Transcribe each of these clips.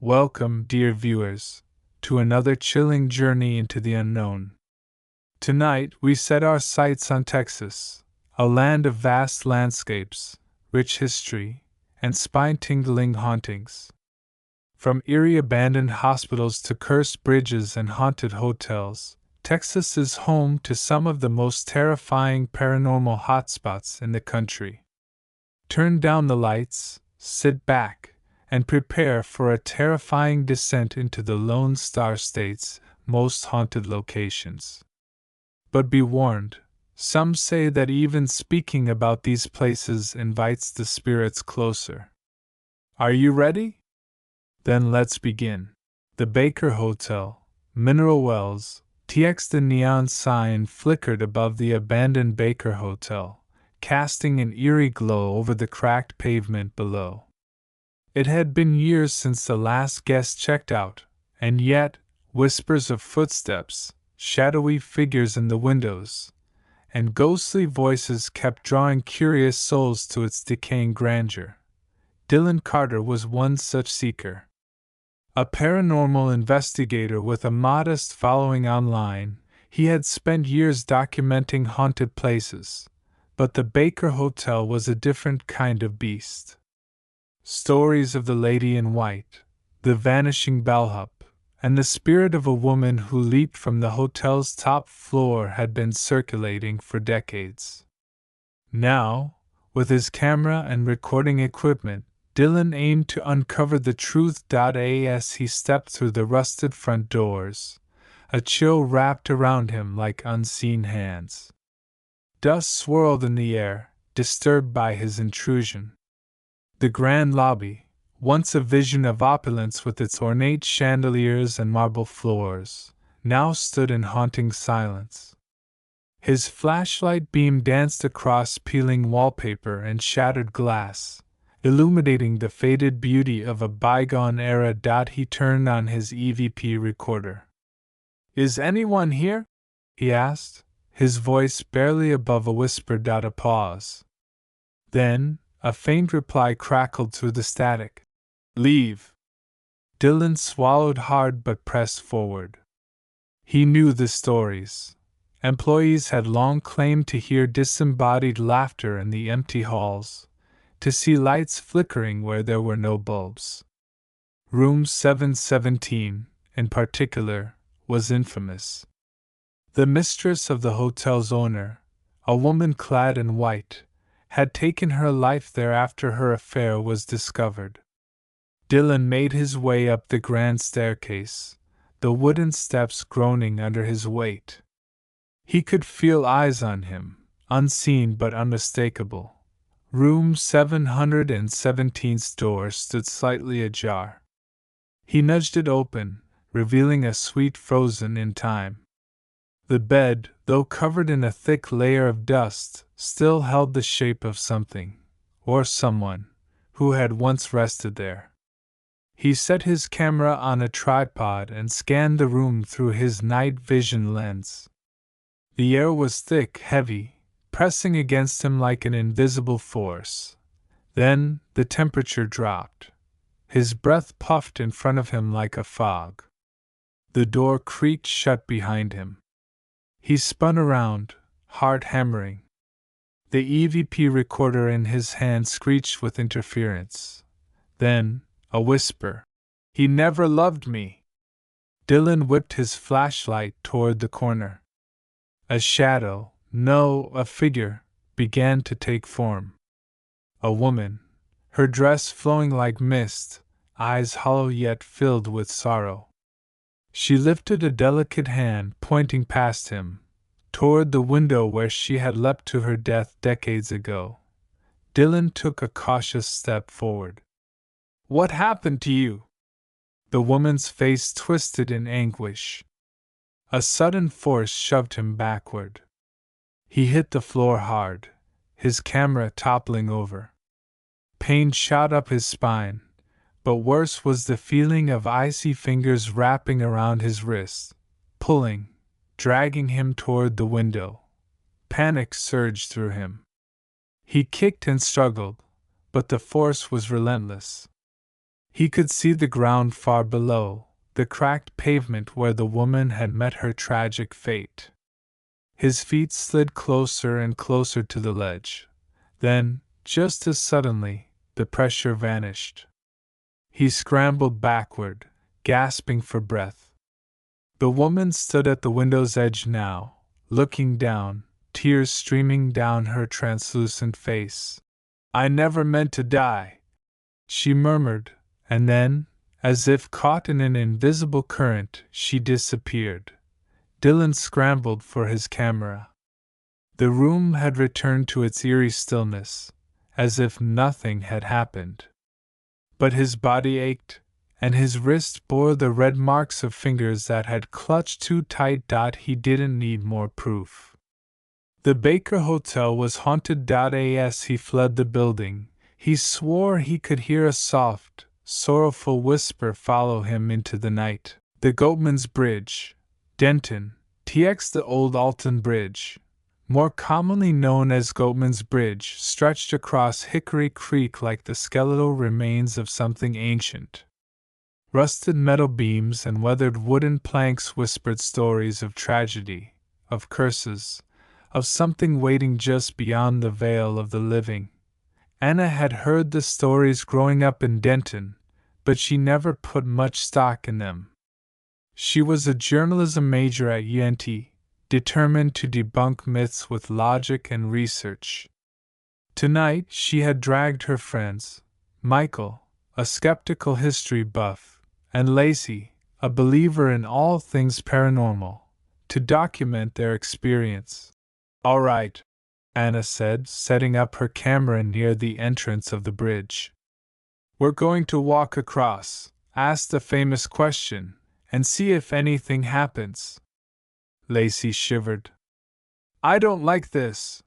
Welcome, dear viewers, to another chilling journey into the unknown. Tonight, we set our sights on Texas, a land of vast landscapes, rich history, and spine-tingling hauntings. From eerie abandoned hospitals to cursed bridges and haunted hotels, Texas is home to some of the most terrifying paranormal hotspots in the country. Turn down the lights, sit back, and prepare for a terrifying descent into the Lone Star State's most haunted locations. But be warned, some say that even speaking about these places invites the spirits closer. Are you ready? Then let's begin. The Baker Hotel, Mineral Wells, TX. The neon sign flickered above the abandoned Baker Hotel, casting an eerie glow over the cracked pavement below. It had been years since the last guest checked out, and yet, whispers of footsteps, shadowy figures in the windows, and ghostly voices kept drawing curious souls to its decaying grandeur. Dylan Carter was one such seeker. A paranormal investigator with a modest following online, he had spent years documenting haunted places, but the Baker Hotel was a different kind of beast. Stories of the Lady in White, the vanishing bellhop, and the spirit of a woman who leaped from the hotel's top floor had been circulating for decades. Now, with his camera and recording equipment, Dylan aimed to uncover the truth. As he stepped through the rusted front doors, a chill wrapped around him like unseen hands. Dust swirled in the air, disturbed by his intrusion. The grand lobby, once a vision of opulence with its ornate chandeliers and marble floors, now stood in haunting silence. His flashlight beam danced across peeling wallpaper and shattered glass, illuminating the faded beauty of a bygone era. He turned on his EVP recorder. "Is anyone here?" he asked, his voice barely above a whisper. A pause. Then, a faint reply crackled through the static. "Leave." Dylan swallowed hard but pressed forward. He knew the stories. Employees had long claimed to hear disembodied laughter in the empty halls, to see lights flickering where there were no bulbs. Room 717, in particular, was infamous. The mistress of the hotel's owner, a woman clad in white, had taken her life there after her affair was discovered. Dylan made his way up the grand staircase, the wooden steps groaning under his weight. He could feel eyes on him, unseen but unmistakable. Room 717's door stood slightly ajar. He nudged it open, revealing a suite frozen in time. The bed, though covered in a thick layer of dust, still held the shape of something, or someone, who had once rested there. He set his camera on a tripod and scanned the room through his night vision lens. The air was thick, heavy, pressing against him like an invisible force. Then, the temperature dropped. His breath puffed in front of him like a fog. The door creaked shut behind him. He spun around, heart hammering. The EVP recorder in his hand screeched with interference. Then, a whisper. "He never loved me." Dylan whipped his flashlight toward the corner. A shadow, no, a figure, began to take form. A woman, her dress flowing like mist, eyes hollow yet filled with sorrow. She lifted a delicate hand pointing past him, toward the window where she had leapt to her death decades ago. Dylan took a cautious step forward. "What happened to you?" The woman's face twisted in anguish. A sudden force shoved him backward. He hit the floor hard, his camera toppling over. Pain shot up his spine, but worse was the feeling of icy fingers wrapping around his wrist, pulling, dragging him toward the window. Panic surged through him. He kicked and struggled, but the force was relentless. He could see the ground far below, the cracked pavement where the woman had met her tragic fate. His feet slid closer and closer to the ledge. Then, just as suddenly, the pressure vanished. He scrambled backward, gasping for breath. The woman stood at the window's edge now, looking down, tears streaming down her translucent face. "I never meant to die," she murmured, and then, as if caught in an invisible current, she disappeared. Dylan scrambled for his camera. The room had returned to its eerie stillness, as if nothing had happened. But his body ached, and his wrist bore the red marks of fingers that had clutched too tight. He didn't need more proof. The Baker Hotel was haunted. As he fled the building, he swore he could hear a soft, sorrowful whisper follow him into the night. The Goatman's Bridge, Denton, TX. The old Alton Bridge, more commonly known as Goatman's Bridge, stretched across Hickory Creek like the skeletal remains of something ancient. Rusted metal beams and weathered wooden planks whispered stories of tragedy, of curses, of something waiting just beyond the veil of the living. Anna had heard the stories growing up in Denton, but she never put much stock in them. She was a journalism major at UNT, determined to debunk myths with logic and research. Tonight she had dragged her friends, Michael, a skeptical history buff, and Lacey, a believer in all things paranormal, to document their experience. "All right," Anna said, setting up her camera near the entrance of the bridge. "We're going to walk across, ask the famous question, and see if anything happens." Lacey shivered. "I don't like this.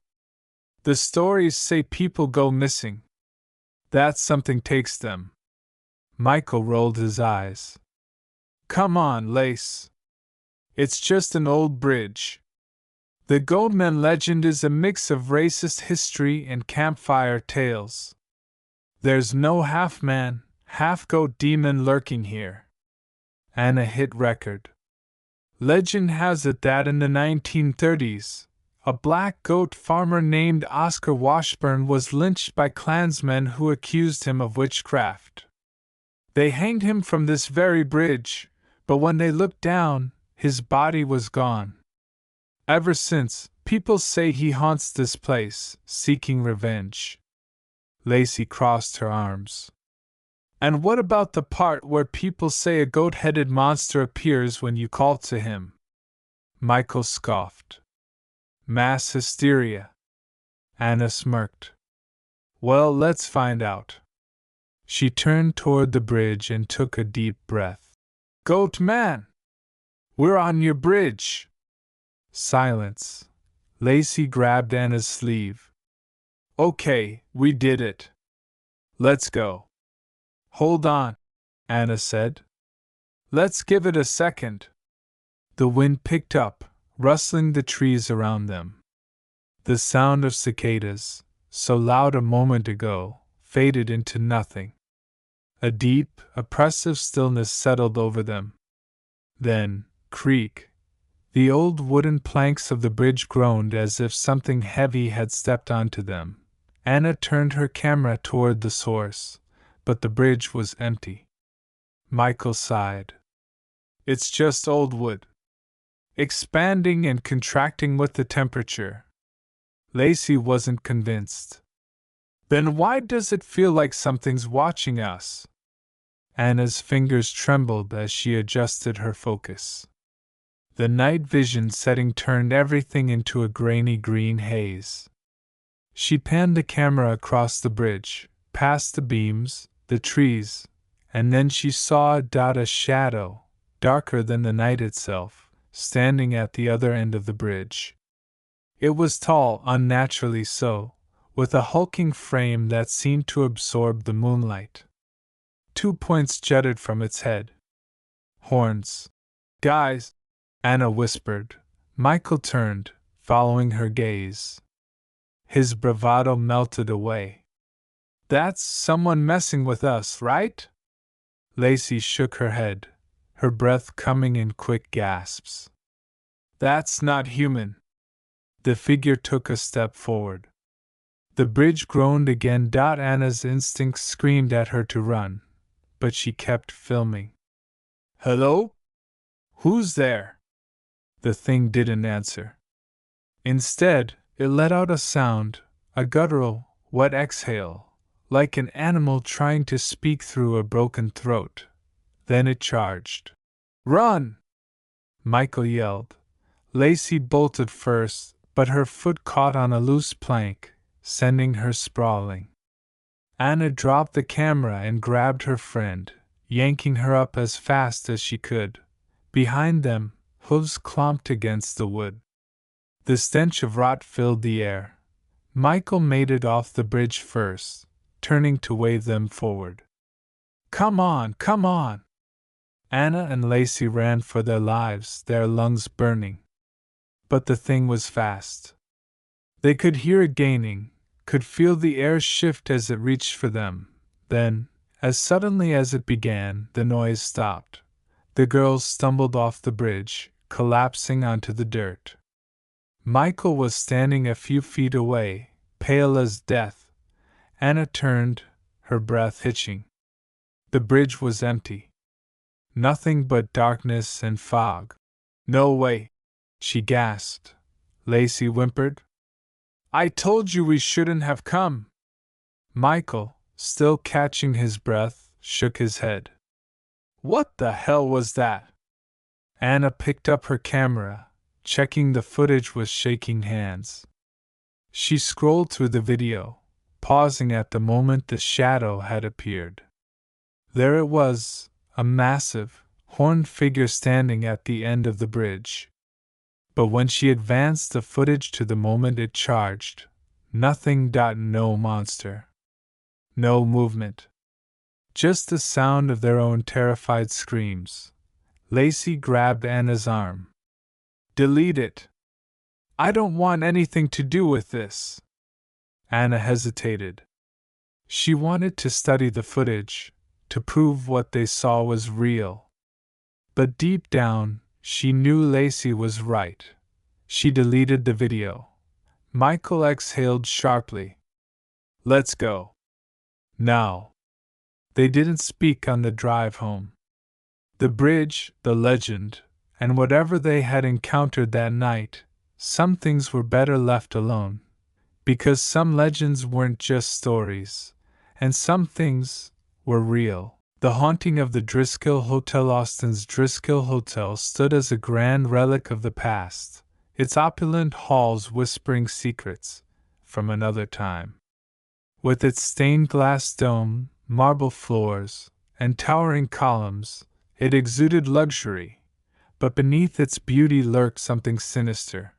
The stories say people go missing. That something takes them." Michael rolled his eyes. "Come on, Lace. It's just an old bridge. The Goldman legend is a mix of racist history and campfire tales. There's no half-man, half-goat demon lurking here." Anna hit record. "Legend has it that in the 1930s, a black goat farmer named Oscar Washburn was lynched by Klansmen who accused him of witchcraft. They hanged him from this very bridge, but when they looked down, his body was gone. Ever since, people say he haunts this place, seeking revenge." Lacey crossed her arms. "And what about the part where people say a goat-headed monster appears when you call to him?" Michael scoffed. "Mass hysteria." Anna smirked. "Well, let's find out." She turned toward the bridge and took a deep breath. "Goat man! We're on your bridge!" Silence. Lacey grabbed Anna's sleeve. "Okay, we did it. Let's go." "Hold on," Anna said. "Let's give it a second." The wind picked up, rustling the trees around them. The sound of cicadas, so loud a moment ago, faded into nothing. A deep, oppressive stillness settled over them. Then, creak. The old wooden planks of the bridge groaned as if something heavy had stepped onto them. Anna turned her camera toward the source, but the bridge was empty. Michael sighed. "It's just old wood. Expanding and contracting with the temperature." Lacey wasn't convinced. "Then why does it feel like something's watching us?" Anna's fingers trembled as she adjusted her focus. The night vision setting turned everything into a grainy green haze. She panned the camera across the bridge, past the beams, the trees, and then she saw a shadow, darker than the night itself, standing at the other end of the bridge. It was tall, unnaturally so, with a hulking frame that seemed to absorb the moonlight. 2 points jutted from its head. Horns. "Guys," Anna whispered. Michael turned, following her gaze. His bravado melted away. "That's someone messing with us, right?" Lacey shook her head, her breath coming in quick gasps. That's not human. The figure took a step forward. The bridge groaned again. Anna's instincts screamed at her to run, but she kept filming. Hello? Who's there? The thing didn't answer. Instead, it let out a sound, a guttural, wet exhale, like an animal trying to speak through a broken throat. Then it charged. Run! Michael yelled. Lacey bolted first, but her foot caught on a loose plank, sending her sprawling. Anna dropped the camera and grabbed her friend, yanking her up as fast as she could. Behind them, hooves clomped against the wood. The stench of rot filled the air. Michael made it off the bridge first, turning to wave them forward. Come on, come on! Anna and Lacey ran for their lives, their lungs burning. But the thing was fast. They could hear it gaining, could feel the air shift as it reached for them. Then, as suddenly as it began, the noise stopped. The girls stumbled off the bridge, collapsing onto the dirt. Michael was standing a few feet away, pale as death. Anna turned, her breath hitching. The bridge was empty. Nothing but darkness and fog. No way, she gasped. Lacey whimpered. I told you we shouldn't have come. Michael, still catching his breath, shook his head. What the hell was that? Anna picked up her camera, checking the footage with shaking hands. She scrolled through the video, pausing at the moment the shadow had appeared. There it was, a massive, horned figure standing at the end of the bridge. But when she advanced the footage to the moment it charged, nothing. No monster. No movement. Just the sound of their own terrified screams. Lacey grabbed Anna's arm. Delete it. I don't want anything to do with this. Anna hesitated. She wanted to study the footage, to prove what they saw was real. But deep down, she knew Lacey was right. She deleted the video. Michael exhaled sharply. Let's go. Now. They didn't speak on the drive home. The bridge, the legend, and whatever they had encountered that night, some things were better left alone. Because some legends weren't just stories, and some things were real. The haunting of the Driscoll Hotel. Austin's Driscoll Hotel stood as a grand relic of the past, its opulent halls whispering secrets from another time. With its stained glass dome, marble floors, and towering columns, it exuded luxury, but beneath its beauty lurked something sinister.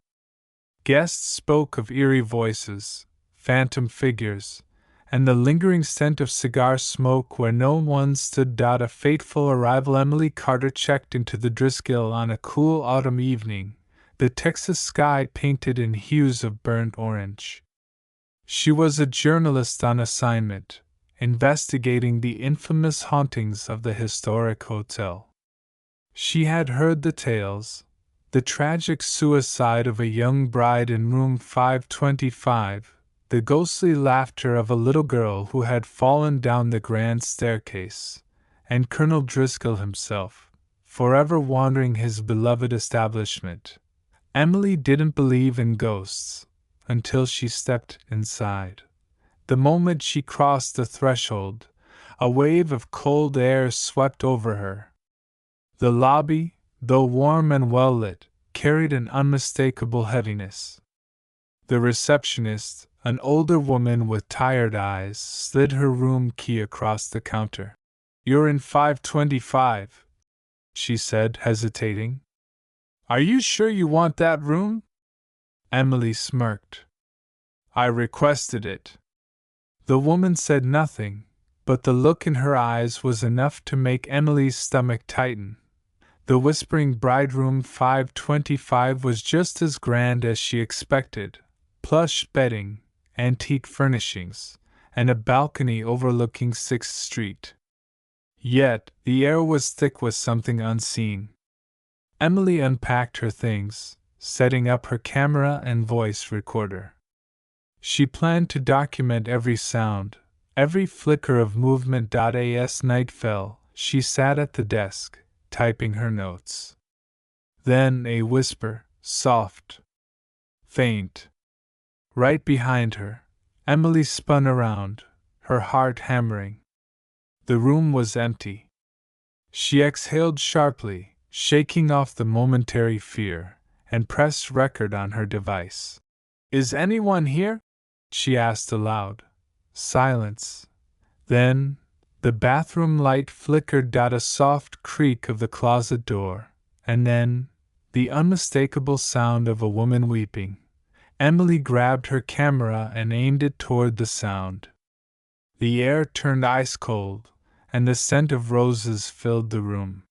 Guests spoke of eerie voices, phantom figures, and the lingering scent of cigar smoke where no one stood. A fateful arrival. Emily Carter checked into the Driscoll on a cool autumn evening, the Texas sky painted in hues of burnt orange. She was a journalist on assignment, investigating the infamous hauntings of the historic hotel. She had heard the tales, the tragic suicide of a young bride in room 525, the ghostly laughter of a little girl who had fallen down the grand staircase, and Colonel Driscoll himself, forever wandering his beloved establishment. Emily didn't believe in ghosts until she stepped inside. The moment she crossed the threshold, a wave of cold air swept over her. The lobby, though warm and well-lit, carried an unmistakable heaviness. The receptionist, an older woman with tired eyes, slid her room key across the counter. You're in 525, she said, hesitating. Are you sure you want that room? Emily smirked. I requested it. The woman said nothing, but the look in her eyes was enough to make Emily's stomach tighten. The whispering brideroom 525 was just as grand as she expected. Plush bedding, antique furnishings, and a balcony overlooking 6th Street. Yet, the air was thick with something unseen. Emily unpacked her things, setting up her camera and voice recorder. She planned to document every sound, every flicker of movement. As night fell, she sat at the desk, typing her notes. Then a whisper, soft, faint. Right behind her, Emily spun around, her heart hammering. The room was empty. She exhaled sharply, shaking off the momentary fear, and pressed record on her device. "Is anyone here?" she asked aloud. Silence. Then, the bathroom light flickered. A soft creak of the closet door, and then, the unmistakable sound of a woman weeping. Emily grabbed her camera and aimed it toward the sound. The air turned ice cold, and the scent of roses filled the room.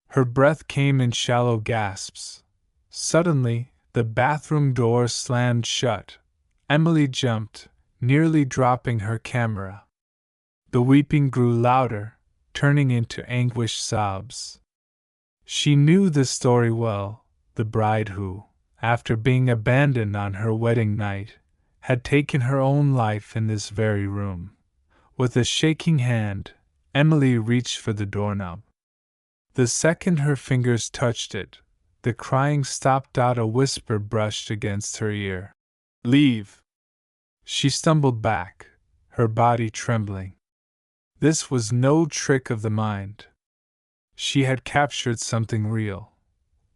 Her breath came in shallow gasps. Suddenly, the bathroom door slammed shut. Emily jumped, nearly dropping her camera. The weeping grew louder, turning into anguished sobs. She knew the story well, the bride who, after being abandoned on her wedding night, had taken her own life in this very room. With a shaking hand, Emily reached for the doorknob. The second her fingers touched it, the crying stopped. A whisper brushed against her ear. "Leave!" She stumbled back, her body trembling. This was no trick of the mind. She had captured something real.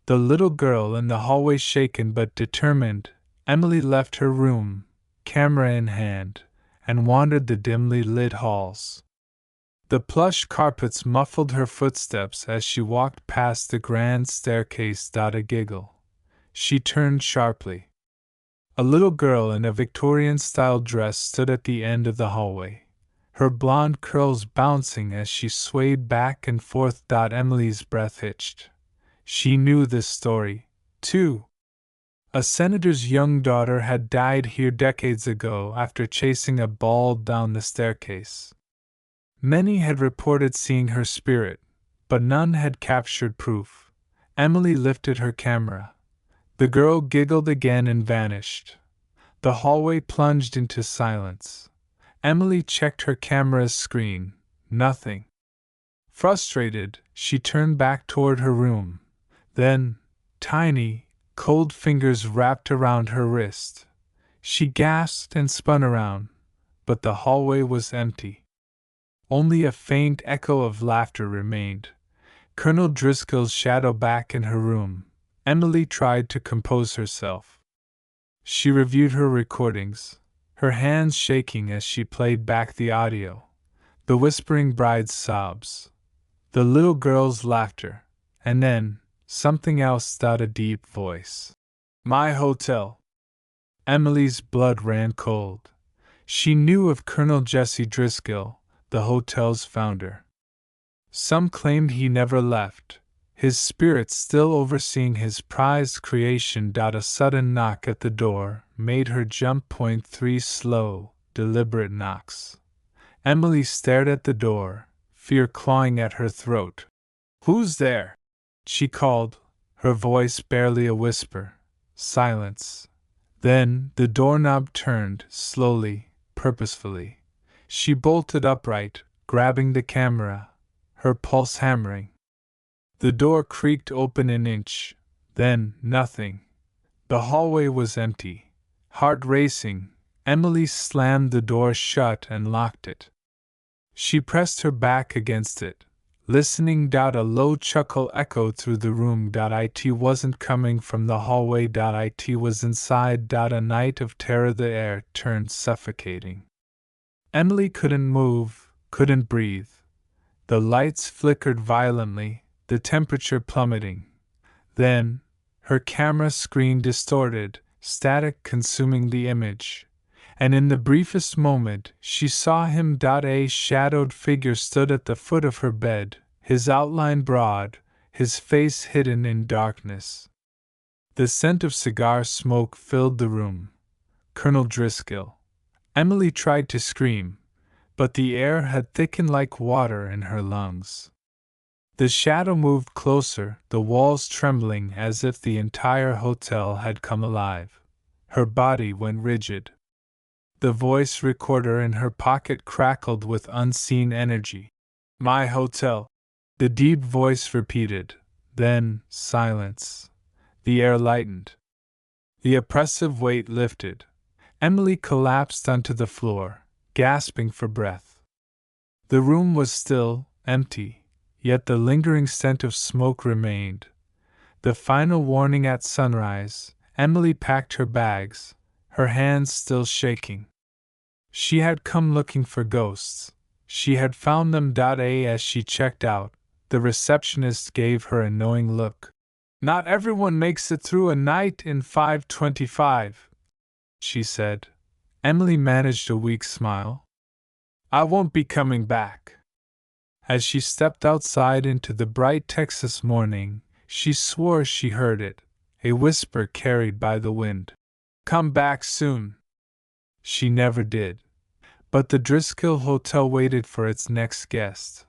The little girl in the hallway, shaken but determined, Emily left her room, camera in hand, and wandered the dimly lit halls. The plush carpets muffled her footsteps as she walked past the grand staircase. A giggle. She turned sharply. A little girl in a Victorian-style dress stood at the end of the hallway, her blonde curls bouncing as she swayed back and forth. Emily's breath hitched. She knew this story, too. A senator's young daughter had died here decades ago after chasing a ball down the staircase. Many had reported seeing her spirit, but none had captured proof. Emily lifted her camera. The girl giggled again and vanished. The hallway plunged into silence. Emily checked her camera's screen. Nothing. Frustrated, she turned back toward her room. Then, tiny, cold fingers wrapped around her wrist. She gasped and spun around, but the hallway was empty. Only a faint echo of laughter remained. Colonel Driscoll's shadow back in her room. Emily tried to compose herself. She reviewed her recordings, her hands shaking as she played back the audio. The whispering bride's sobs, the little girl's laughter, and then, something else. A deep voice. "My hotel." Emily's blood ran cold. She knew of Colonel Jesse Driscoll, the hotel's founder. Some claimed he never left, his spirit still overseeing his prized creation. A sudden knock at the door made her jump. 3 slow, deliberate knocks. Emily stared at the door, fear clawing at her throat. "Who's there?" she called, her voice barely a whisper. Silence. Then the doorknob turned, slowly, purposefully. She bolted upright, grabbing the camera, her pulse hammering. The door creaked open an inch, then nothing. The hallway was empty. Heart racing, Emily slammed the door shut and locked it. She pressed her back against it, listening. A low chuckle echoed through the room. It wasn't coming from the hallway. It was inside. A night of terror. The air turned suffocating. Emily couldn't move, couldn't breathe. The lights flickered violently, the temperature plummeting. Then, her camera screen distorted, static consuming the image. And in the briefest moment, she saw him. A shadowed figure stood at the foot of her bed, his outline broad, his face hidden in darkness. The scent of cigar smoke filled the room. Colonel Driscoll. Emily tried to scream, but the air had thickened like water in her lungs. The shadow moved closer, the walls trembling as if the entire hotel had come alive. Her body went rigid. The voice recorder in her pocket crackled with unseen energy. "My hotel," the deep voice repeated. Then, silence. The air lightened. The oppressive weight lifted. Emily collapsed onto the floor, gasping for breath. The room was still, empty, yet the lingering scent of smoke remained. The final warning at sunrise, Emily packed her bags, her hands still shaking. She had come looking for ghosts. She had found them. As she checked out, the receptionist gave her a knowing look. "Not everyone makes it through a night in 525, she said. Emily managed a weak smile. "I won't be coming back." As she stepped outside into the bright Texas morning, she swore she heard it, a whisper carried by the wind. "Come back soon." She never did. But the Driscoll Hotel waited for its next guest,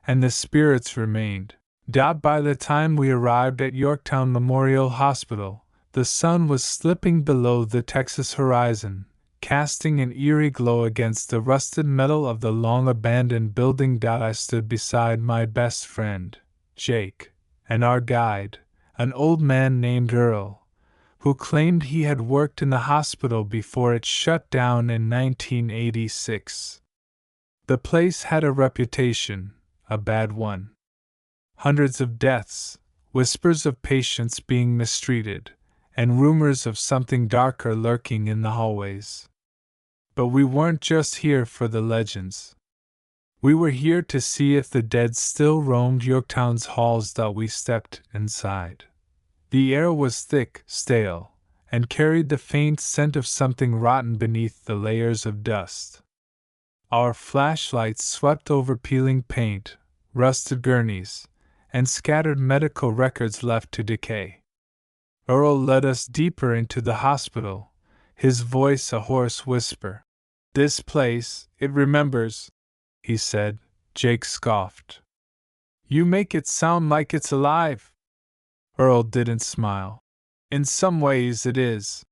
and the spirits remained. By the time we arrived at Yorktown Memorial Hospital, the sun was slipping below the Texas horizon, casting an eerie glow against the rusted metal of the long-abandoned building. I stood beside my best friend, Jake, and our guide, an old man named Earl, who claimed he had worked in the hospital before it shut down in 1986. The place had a reputation, a bad one. Hundreds of deaths, whispers of patients being mistreated, and rumors of something darker lurking in the hallways. But we weren't just here for the legends. We were here to see if the dead still roamed Yorktown's halls. We stepped inside. The air was thick, stale, and carried the faint scent of something rotten beneath the layers of dust. Our flashlights swept over peeling paint, rusted gurneys, and scattered medical records left to decay. Earl led us deeper into the hospital, his voice a hoarse whisper. "This place, it remembers," he said. Jake scoffed. "You make it sound like it's alive." Earl didn't smile. "In some ways it is."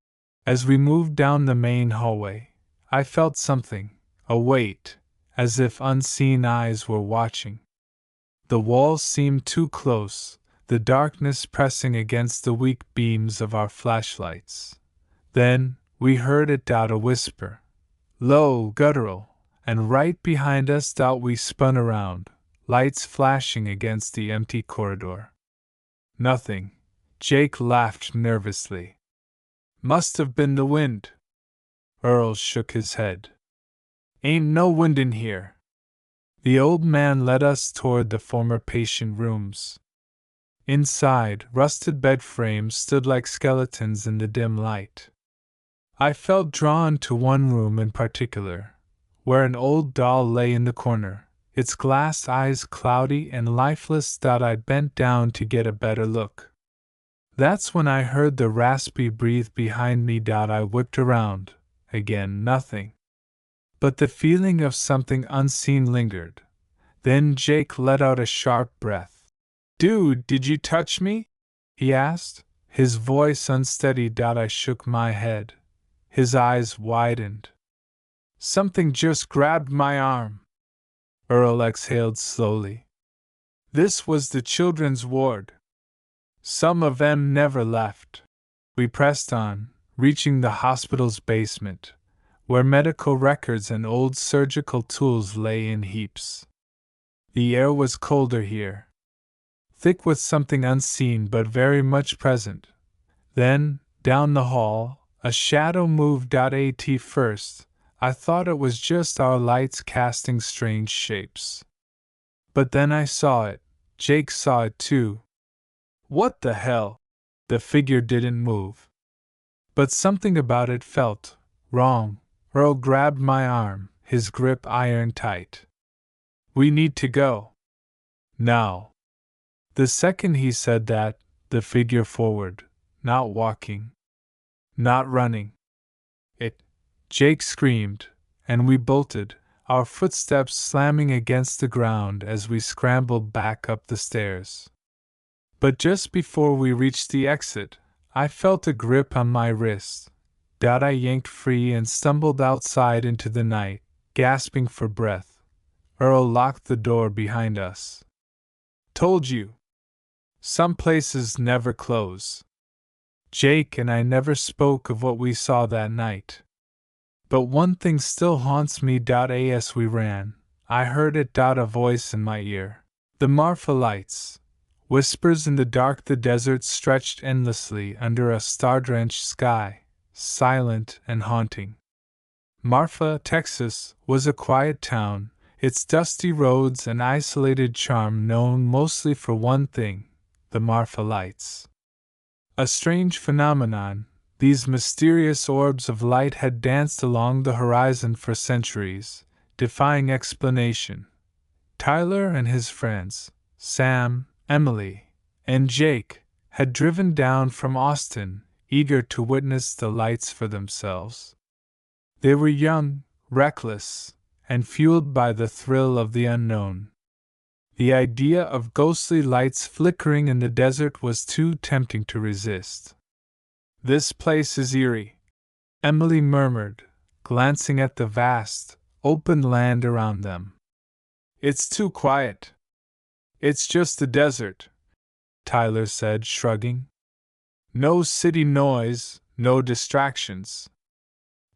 As we moved down the main hallway, I felt something, a weight, as if unseen eyes were watching. The walls seemed too close, the darkness pressing against the weak beams of our flashlights. Then, we heard it. A whisper. Low, guttural, and right behind us. We spun around, lights flashing against the empty corridor. "Nothing." Jake laughed nervously. "Must have been the wind." Earl shook his head. "Ain't no wind in here." The old man led us toward the former patient rooms. Inside, rusted bed frames stood like skeletons in the dim light. I felt drawn to one room in particular, where an old doll lay in the corner, its glass eyes cloudy and lifeless. I bent down to get a better look. That's when I heard the raspy breathe behind me. I whipped around. Again, nothing. But the feeling of something unseen lingered. Then Jake let out a sharp breath. "Dude, did you touch me?" he asked, his voice unsteady. I shook my head. His eyes widened. "Something just grabbed my arm." Earl exhaled slowly. This was the children's ward. Some of them never left. We pressed on, reaching the hospital's basement, where medical records and old surgical tools lay in heaps. The air was colder here, thick with something unseen but very much present. Then, down the hall, a shadow moved. At first, I thought it was just our lights casting strange shapes. But then I saw it. Jake saw it too. "What the hell?" The figure didn't move. But something about it felt wrong. Earl grabbed my arm, his grip iron tight. "We need to go. Now." The second he said that, the figure forward, not walking, not running. Jake screamed, and we bolted, our footsteps slamming against the ground as we scrambled back up the stairs. But just before we reached the exit, I felt a grip on my wrist. I yanked free and stumbled outside into the night, gasping for breath. Earl locked the door behind us. Told you. Some places never close. Jake and I never spoke of what we saw that night. But one thing still haunts me. As we ran, I heard it. A voice in my ear. The Marfa lights. Whispers in the dark. The desert stretched endlessly under a star-drenched sky, silent and haunting. Marfa, Texas, was a quiet town, its dusty roads and isolated charm known mostly for one thing: the Marfa lights. A strange phenomenon, these mysterious orbs of light had danced along the horizon for centuries, defying explanation. Tyler and his friends, Sam, Emily, and Jake, had driven down from Austin, eager to witness the lights for themselves. They were young, reckless, and fueled by the thrill of the unknown. The idea of ghostly lights flickering in the desert was too tempting to resist. "This place is eerie," Emily murmured, glancing at the vast, open land around them. "It's too quiet." "It's just the desert," Tyler said, shrugging. "No city noise, no distractions.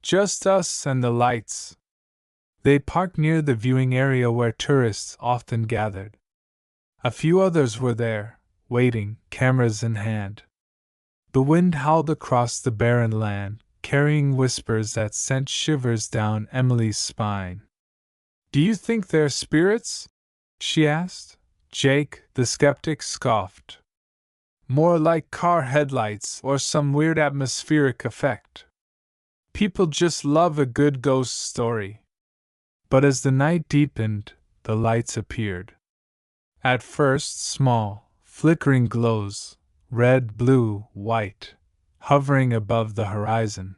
Just us and the lights." They parked near the viewing area where tourists often gathered. A few others were there, waiting, cameras in hand. The wind howled across the barren land, carrying whispers that sent shivers down Emily's spine. "Do you think they're spirits?" she asked. Jake, the skeptic, scoffed. "More like car headlights or some weird atmospheric effect. People just love a good ghost story." But as the night deepened, the lights appeared. At first small, flickering glows, red, blue, white, hovering above the horizon.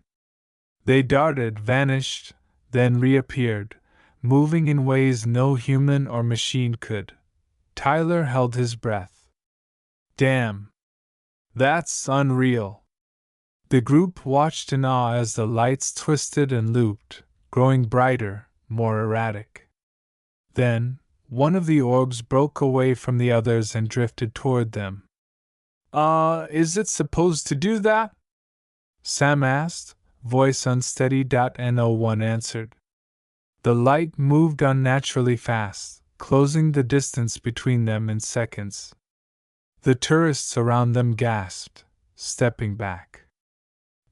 They darted, vanished, then reappeared, moving in ways no human or machine could. Tyler held his breath. "Damn. That's unreal." The group watched in awe as the lights twisted and looped, growing brighter, more erratic. Then, one of the orbs broke away from the others and drifted toward them. Is it supposed to do that?" Sam asked, voice unsteady. No one answered. The light moved unnaturally fast, closing the distance between them in seconds. The tourists around them gasped, stepping back.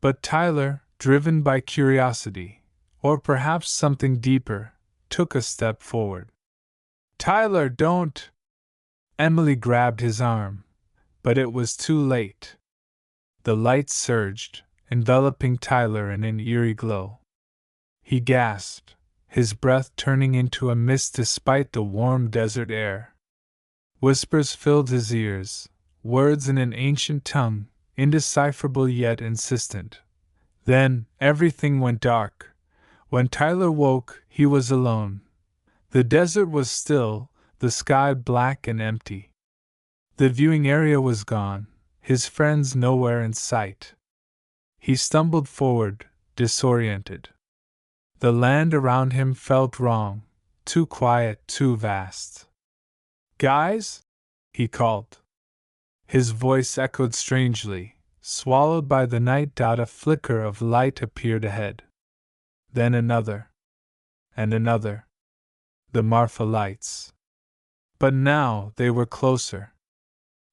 But Tyler, driven by curiosity, or perhaps something deeper, took a step forward. "Tyler, don't!" Emily grabbed his arm, but it was too late. The light surged, enveloping Tyler in an eerie glow. He gasped, his breath turning into a mist despite the warm desert air. Whispers filled his ears, words in an ancient tongue, indecipherable yet insistent. Then, everything went dark. When Tyler woke, he was alone. The desert was still, the sky black and empty. The viewing area was gone, his friends nowhere in sight. He stumbled forward, disoriented. The land around him felt wrong, too quiet, too vast. "Guys?" he called. His voice echoed strangely, swallowed by the night. A flicker of light appeared ahead. Then another. And another. The Marfa lights. But now they were closer.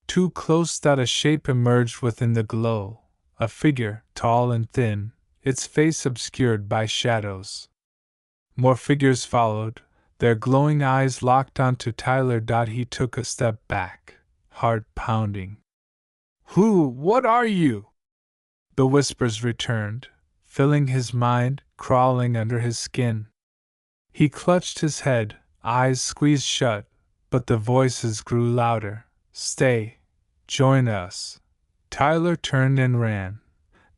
Too close. A shape emerged within the glow, a figure, tall and thin, its face obscured by shadows. More figures followed, their glowing eyes locked onto Tyler. He took a step back, heart pounding. What are you?" The whispers returned, filling his mind, crawling under his skin. He clutched his head, eyes squeezed shut, but the voices grew louder. "Stay. Join us." Tyler turned and ran.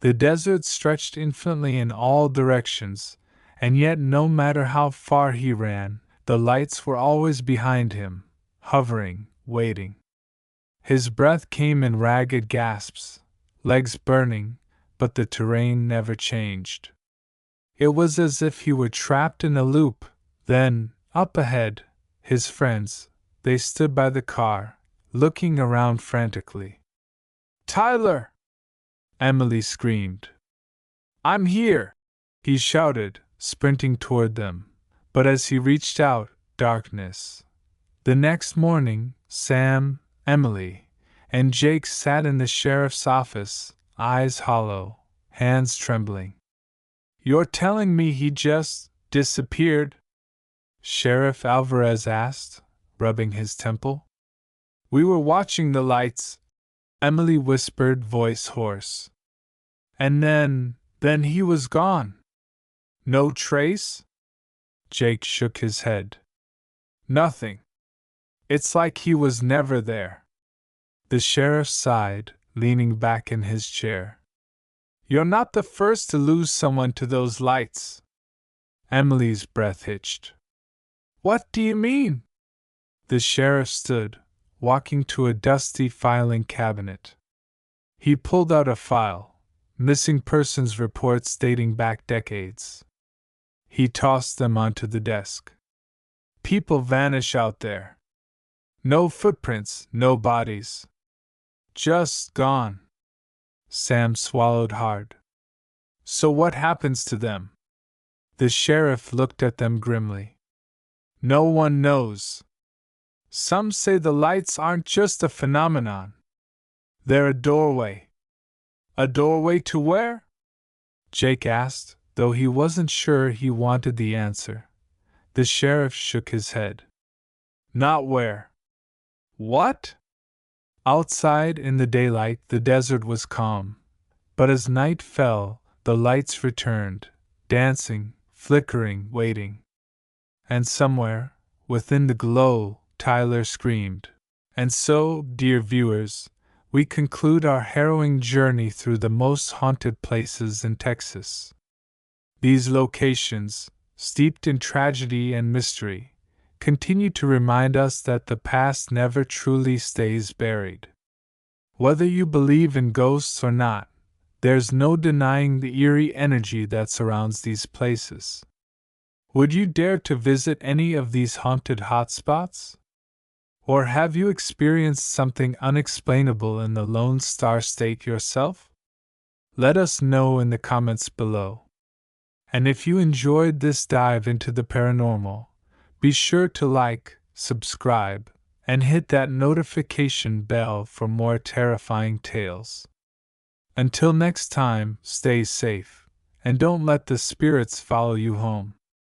The desert stretched infinitely in all directions, And yet, no matter how far he ran, the lights were always behind him, hovering, waiting. His breath came in ragged gasps, legs burning, but the terrain never changed. It was as if he were trapped in a loop. Then, up ahead, his friends, they stood by the car, looking around frantically. "Tyler!" Emily screamed. "I'm here!" he shouted, sprinting toward them. But as he reached out, darkness. The next morning, Sam, Emily, and Jake sat in the sheriff's office, eyes hollow, hands trembling. "You're telling me he just disappeared?" Sheriff Alvarez asked, rubbing his temple. "We were watching the lights," Emily whispered, voice hoarse. "And then he was gone. No trace?" Jake shook his head. "Nothing. It's like he was never there." The sheriff sighed, leaning back in his chair. "You're not the first to lose someone to those lights." Emily's breath hitched. "What do you mean?" The sheriff stood, walking to a dusty filing cabinet. He pulled out a file, missing persons reports dating back decades. He tossed them onto the desk. "People vanish out there. No footprints, no bodies. Just gone." Sam swallowed hard. "So what happens to them?" The sheriff looked at them grimly. "No one knows. Some say the lights aren't just a phenomenon. They're a doorway." "A doorway to where?" Jake asked, though he wasn't sure he wanted the answer. The sheriff shook his head. "Not where." "What?" Outside in the daylight, the desert was calm. But as night fell, the lights returned, dancing, flickering, waiting. And somewhere, within the glow, Tyler screamed. And so, dear viewers, we conclude our harrowing journey through the most haunted places in Texas. These locations, steeped in tragedy and mystery, continue to remind us that the past never truly stays buried. Whether you believe in ghosts or not, there's no denying the eerie energy that surrounds these places. Would you dare to visit any of these haunted hotspots? Or have you experienced something unexplainable in the Lone Star State yourself? Let us know in the comments below. And if you enjoyed this dive into the paranormal, be sure to like, subscribe, and hit that notification bell for more terrifying tales. Until next time, stay safe, and don't let the spirits follow you home.